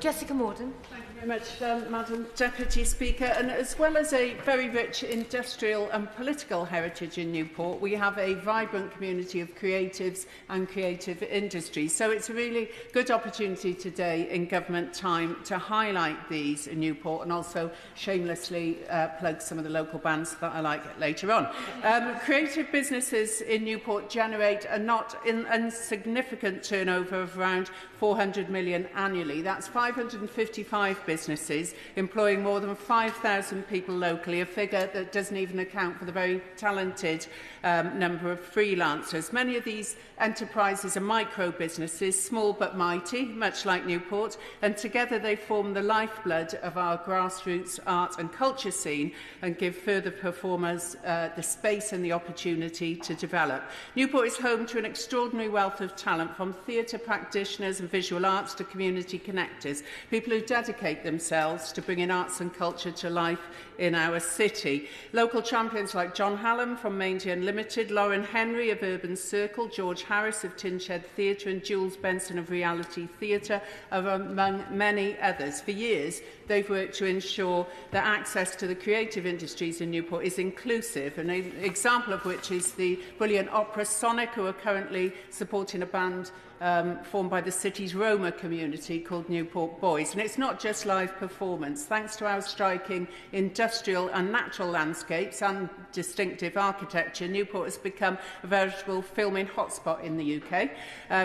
Jessica Morden. Thank you very much, Madam Deputy Speaker. And as well as a very rich industrial and political heritage in Newport, we have a vibrant community of creatives and creative industries. So it's a really good opportunity today in government time to highlight these in Newport and also shamelessly plug some of the local bands that I like later on. Creative businesses in Newport generate a not insignificant turnover of around 400 million annually. That's 555 businesses employing more than 5,000 people locally, a figure that doesn't even account for the very talented number of freelancers. Many of these enterprises are micro businesses, small but mighty, much like Newport, and together they form the lifeblood of our grassroots art and culture scene and give further performers the space and the opportunity to develop. Newport is home to an extraordinary wealth of talent, from theatre practitioners and visual arts to community connectors, people who dedicate themselves to bringing arts and culture to life in our city. Local champions like John Hallam from Maindy Unlimited, Lauren Henry of Urban Circle, George Harris of Tinshed Theatre and Jules Benson of Reality Theatre are among many others. For years, they've worked to ensure that access to the creative industries in Newport is inclusive, an example of which is the brilliant opera Sonic, who are currently supporting a band formed by the city's Roma community called Newport Boys. And it's not just live performance. Thanks to our striking industrial and natural landscapes and distinctive architecture, Newport has become a veritable filming hotspot in the UK.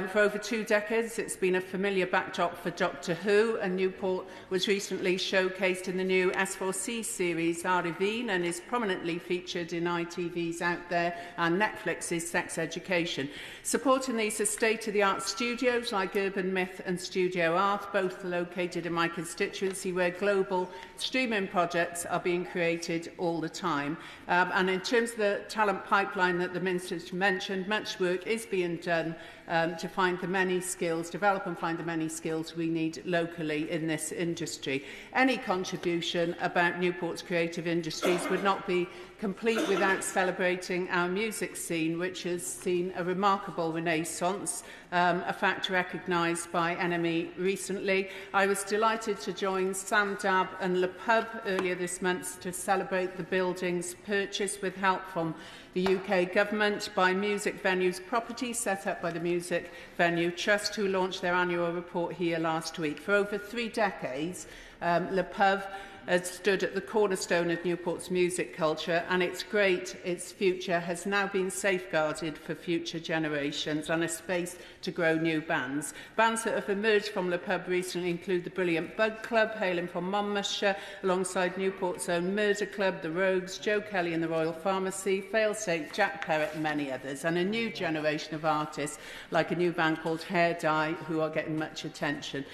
For over 2 decades, it's been a familiar backdrop for Doctor Who, and Newport was recently showcased in the new S4C series Arivine and is prominently featured in ITV's Out There and Netflix's Sex Education. Supporting these are state-of-the-art studios like Urban Myth and Studio Art, both located in my constituency, where global streaming projects are being created all the time. And in terms of the talent pipeline that the Minister mentioned, much work is being done to find the many skills, develop and find the many skills we need locally in this industry. Any contribution about Newport's creative industries would not be complete without celebrating our music scene, which has seen a remarkable renaissance, a fact recognised by NME recently. I was delighted to join Sam Dabb and Le Pub earlier this month to celebrate the building's purchase with help from the UK Government by Music Venues Property, set up by the Music Venue Trust, who launched their annual report here last week. For over 3 decades, Le Pub has stood at the cornerstone of Newport's music culture, and it's great its future has now been safeguarded for future generations and a space to grow new bands. Bands that have emerged from Le Pub recently include the brilliant Bug Club, hailing from Monmouthshire, alongside Newport's own Murder Club, the Rogues, Joe Kelly and the Royal Pharmacy, Failsafe, Jack Perrott and many others, and a new generation of artists like a new band called Hair Dye, who are getting much attention.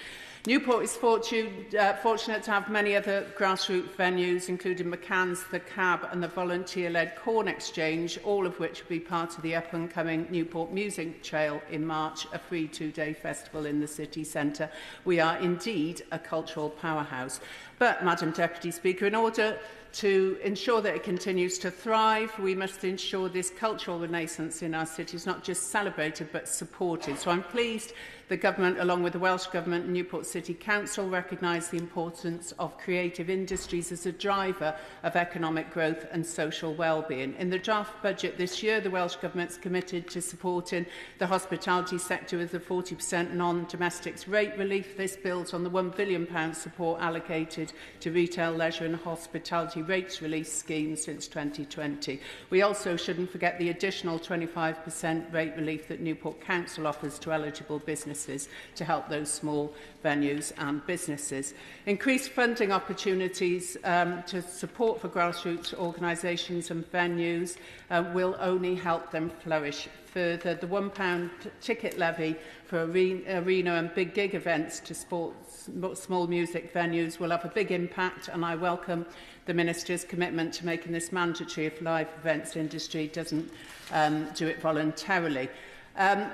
Newport is fortunate to have many other grassroots venues, including McCann's, The Cab and the volunteer-led Corn Exchange, all of which will be part of the up-and-coming Newport Music Trail in March, a free 2-day festival in the city centre. We are indeed a cultural powerhouse. But, Madam Deputy Speaker, in order to ensure that it continues to thrive, we must ensure this cultural renaissance in our city is not just celebrated but supported. So I'm pleased the Government, along with the Welsh Government and Newport City Council, recognise the importance of creative industries as a driver of economic growth and social well-being. In the draft budget this year, the Welsh Government's committed to supporting the hospitality sector with a 40% non-domestics rate relief. This builds on the £1 billion support allocated to retail, leisure and hospitality rates release schemes since 2020. We also shouldn't forget the additional 25% rate relief that Newport Council offers to eligible businesses to help those small venues and businesses. Increased funding opportunities to support for grassroots organisations and venues will only help them flourish further. The £1 ticket levy for arena and big gig events to small music venues will have a big impact, and I welcome the Minister's commitment to making this mandatory if live events industry doesn't do it voluntarily.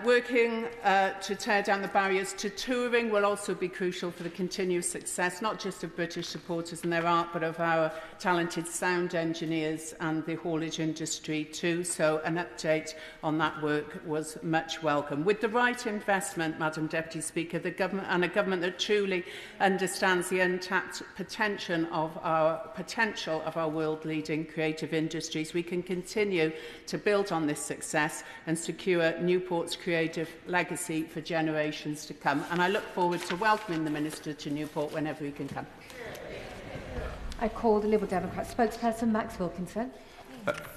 Working to tear down the barriers to touring will also be crucial for the continued success, not just of British supporters and their art, but of our talented sound engineers and the haulage industry too. So an update on that work was much welcome. With the right investment, Madam Deputy Speaker, the government and a government that truly understands the untapped potential of our world-leading creative industries, we can continue to build on this success and secure Newport's creative legacy for generations to come. And I look forward to welcoming the Minister to Newport whenever he can come. I call the Liberal Democrat spokesperson, Max Wilkinson.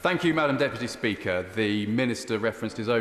Thank you, Madam Deputy Speaker. The Minister referenced his own